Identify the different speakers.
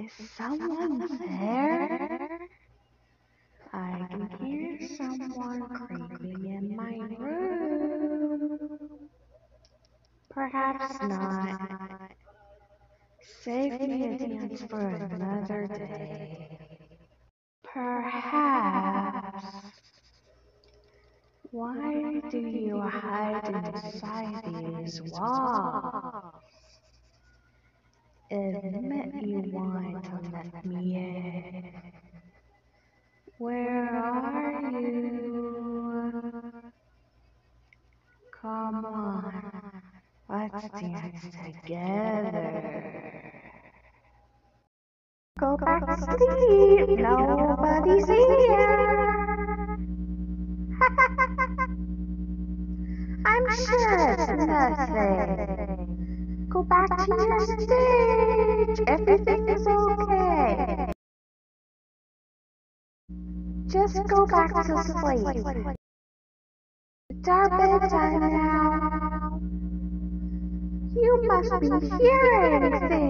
Speaker 1: Is someone there? I can hear someone creeping in my room. Perhaps not. Save me a dance for another day. Perhaps. Why do you hide inside these walls? Admit you want to let me in. Where are you? Come on, let's dance together. Go back to sleep, nobody's here. I'm sure it's nothing. Go back to your stage, everything is okay. Just go back to sleep. It's our bedtime now. You must be hearing things.